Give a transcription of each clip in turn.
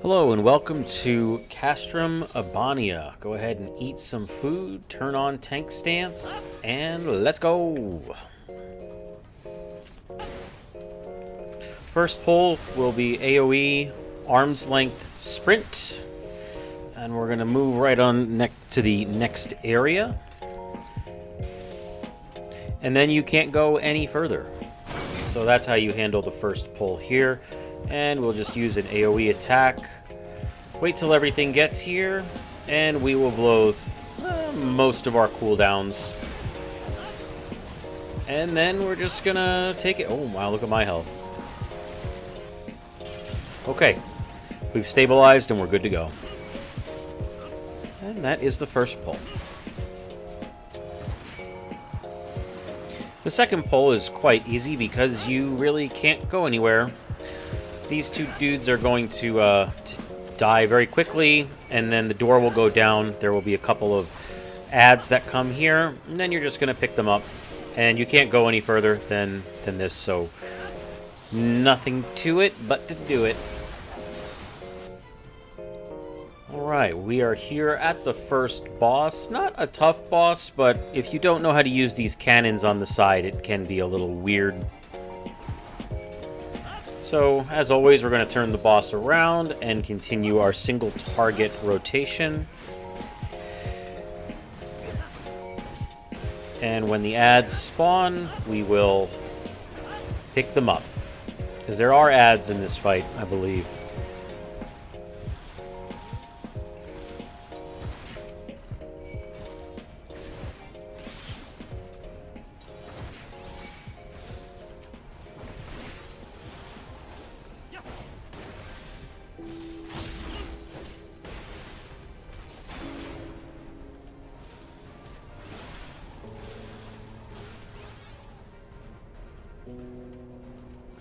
Hello and welcome to Castrum, Abania. Go ahead and eat some food, turn on tank stance, and let's go! First pull will be AoE arm's length sprint, and we're going to move right on to the next area. And then you can't go any further. So that's how you handle the first pull here. And we'll just use an AoE attack. Wait till everything gets here, and we will blow most of our cooldowns. And then we're just gonna take it. Oh wow, look at my health. Okay, we've stabilized and we're good to go. And that is the first pull. The second pull is quite easy because you really can't go anywhere. These two dudes are going to die very quickly, and then the door will go down. There will be a couple of adds that come here, and then you're just going to pick them up. And you can't go any further than this, so nothing to it but to do it. Alright, we are here at the first boss. Not a tough boss, but if you don't know how to use these cannons on the side, it can be a little weird. So, as always, we're going to turn the boss around and continue our single target rotation. And when the adds spawn, we will pick them up. Because there are adds in this fight, I believe.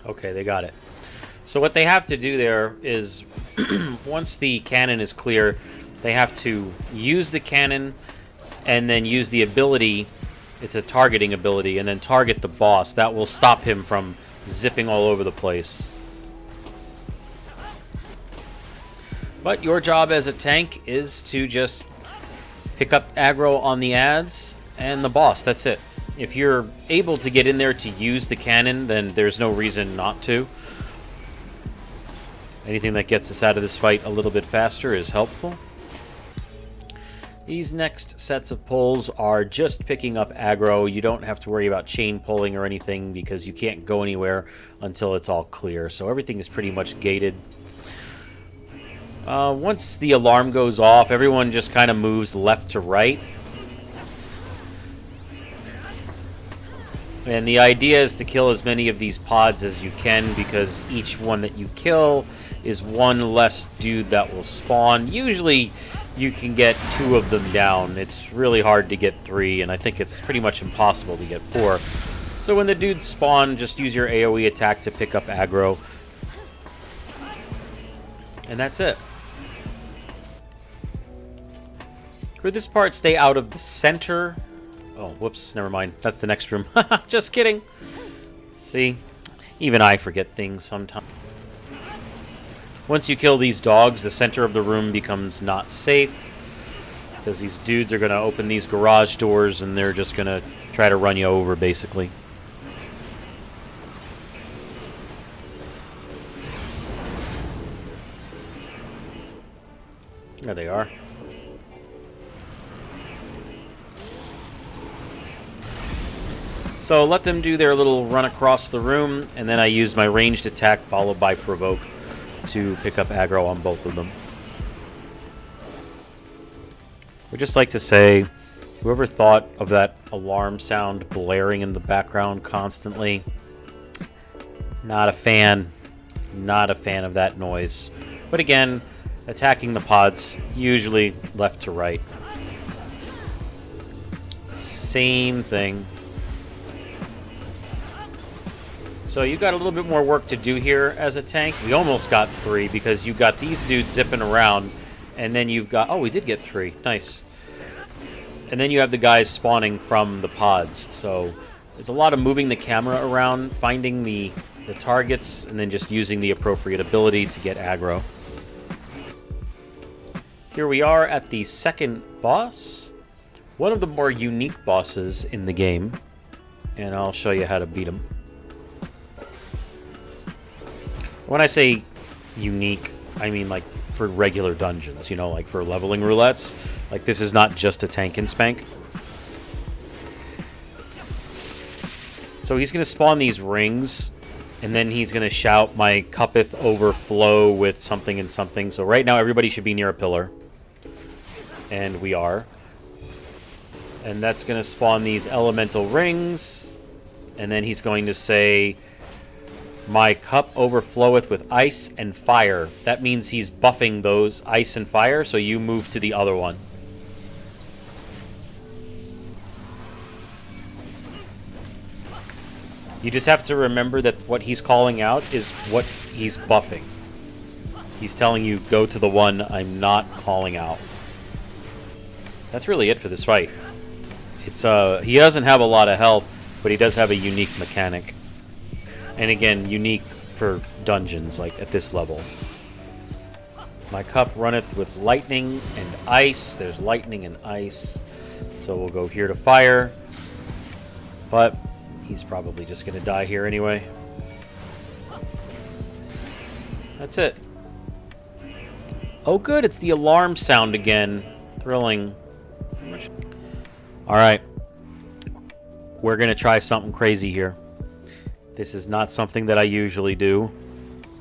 Okay, they got it. So what they have to do there is, once the cannon is clear, they have to use the cannon and then use the ability, it's a targeting ability, and then target the boss. That will stop him from zipping all over the place. But your job as a tank is to just pick up aggro on the adds and the boss. That's it. If you're able to get in there to use the cannon, then there's no reason not to. Anything that gets us out of this fight a little bit faster is helpful. These next sets of pulls are just picking up aggro. You don't have to worry about chain pulling or anything because you can't go anywhere until it's all clear. So everything is pretty much gated. Once the alarm goes off, everyone just kind of moves left to right. And the idea is to kill as many of these pods as you can, because each one that you kill is one less dude that will spawn. Usually you can get 2 of them down. It's really hard to get 3, and I think it's pretty much impossible to get 4. So when the dudes spawn, just use your AoE attack to pick up aggro. And that's it. For this part, stay out of the center. Oh, whoops, never mind. That's the next room. Just kidding. See? Even I forget things sometimes. Once you kill these dogs, the center of the room becomes not safe. Because these dudes are going to open these garage doors and they're just going to try to run you over, basically. There they are. So let them do their little run across the room, and then I use my ranged attack followed by provoke to pick up aggro on both of them. We'd just like to say, whoever thought of that alarm sound blaring in the background constantly, not a fan. Not a fan of that noise. But again, attacking the pods, usually left to right. Same thing. So you got a little bit more work to do here as a tank. We almost got 3 because you got these dudes zipping around, and then you've got... Oh, we did get 3. Nice. And then you have the guys spawning from the pods. So There's a lot of moving the camera around, finding the targets, and then just using the appropriate ability to get aggro. Here we are at the second boss. One of the more unique bosses in the game. And I'll show you how to beat him. When I say unique, I mean like for regular dungeons, you know, like for leveling roulettes. Like this is not just a tank and spank. So he's going to spawn these rings, and then he's going to shout, "My cuppeth overflow with something and something." So right now everybody should be near a pillar. And we are. And that's going to spawn these elemental rings. And then he's going to say, "My cup overfloweth with ice and fire." That means he's buffing those ice and fire, so you move to the other one. You just have to remember that what he's calling out is what he's buffing. He's telling you, go to the one I'm not calling out. That's really it for this fight. It's he doesn't have a lot of health, but he does have a unique mechanic. And again, unique for dungeons, like at this level. My cup runneth with lightning and ice. There's lightning and ice. So we'll go here to fire. But he's probably just going to die here anyway. That's it. Oh good, it's the alarm sound again. Thrilling. Alright. We're going to try something crazy here. This is not something that I usually do,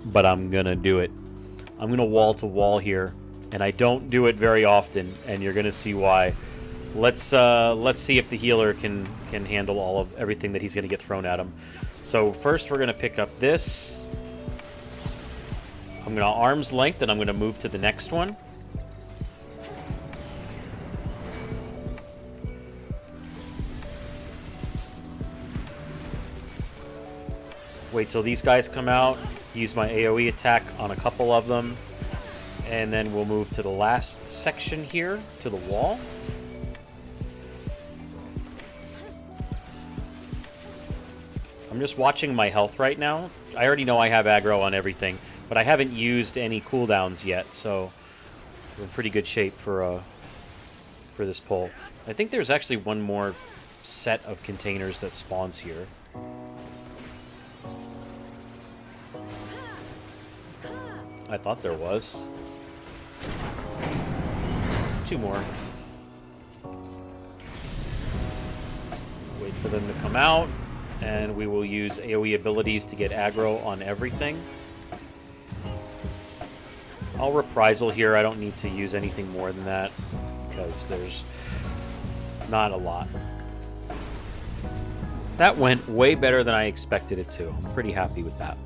but I'm going to do it. I'm going to wall to wall here, and I don't do it very often, and you're going to see why. Let's see if the healer can handle everything that he's going to get thrown at him. So first we're going to pick up this. I'm going to arm's length, and I'm going to move to the next one. Wait till these guys come out. Use my AoE attack on a couple of them. And then we'll move to the last section here, to the wall. I'm just watching my health right now. I already know I have aggro on everything, but I haven't used any cooldowns yet, so we're in pretty good shape for this pull. I think there's actually one more set of containers that spawns here. I thought there was. 2 more. Wait for them to come out, and we will use AoE abilities to get aggro on everything. I'll reprisal here. I don't need to use anything more than that, because there's not a lot. That went way better than I expected it to. I'm pretty happy with that.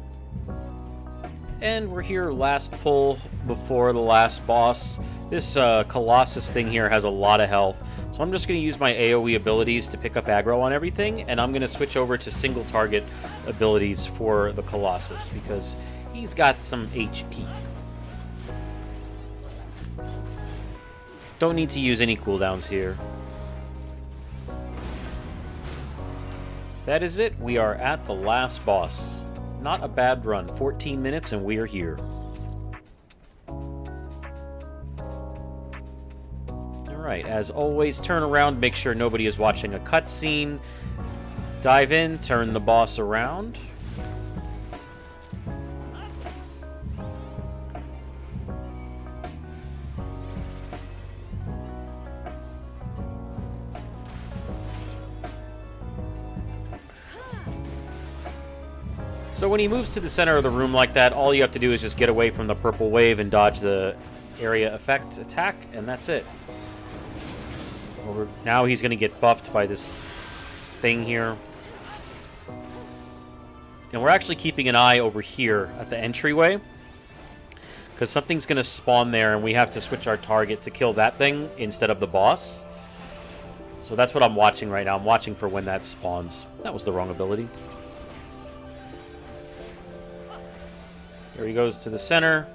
And we're here, last pull before the last boss. This Colossus thing here has a lot of health, so I'm just going to use my AoE abilities to pick up aggro on everything, and I'm going to switch over to single target abilities for the Colossus, because he's got some HP. Don't need to use any cooldowns here. That is it. We are at the last boss. Not a bad run. 14 minutes and we are here. Alright, as always, turn around, make sure nobody is watching a cutscene. Dive in, turn the boss around. So when he moves to the center of the room like that, all you have to do is just get away from the purple wave and dodge the area effect attack, and that's it. Now he's going to get buffed by this thing here. And we're actually keeping an eye over here at the entryway, because something's going to spawn there, and we have to switch our target to kill that thing instead of the boss. So that's what I'm watching right now. I'm watching for when that spawns. That was the wrong ability. There he goes to the center.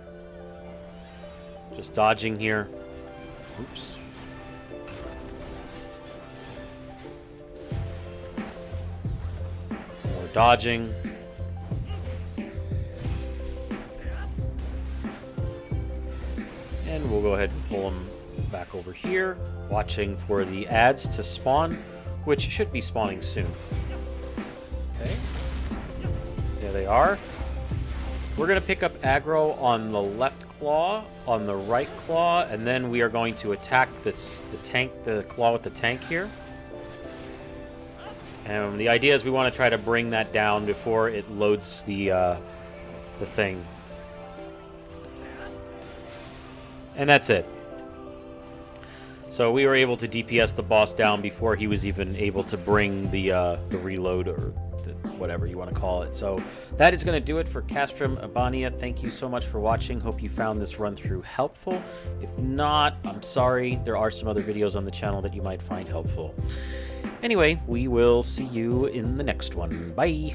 Just dodging here. Oops. More dodging. And And we'll go ahead and pull him back over here, watching for the ads to spawn, which should be spawning soon. Okay. There they are. We're going to pick up aggro on the left claw, on the right claw, and then we are going to attack the claw with the tank here. And the idea is we want to try to bring that down before it loads the thing. And that's it. So we were able to DPS the boss down before he was even able to bring the reload, or whatever you want to call it. So that is going to do it for Castrum Abania. Thank you so much for watching. Hope you found this run through helpful. If not, I'm sorry. There are some other videos on the channel that you might find helpful. Anyway, we will see you in the next one. Bye!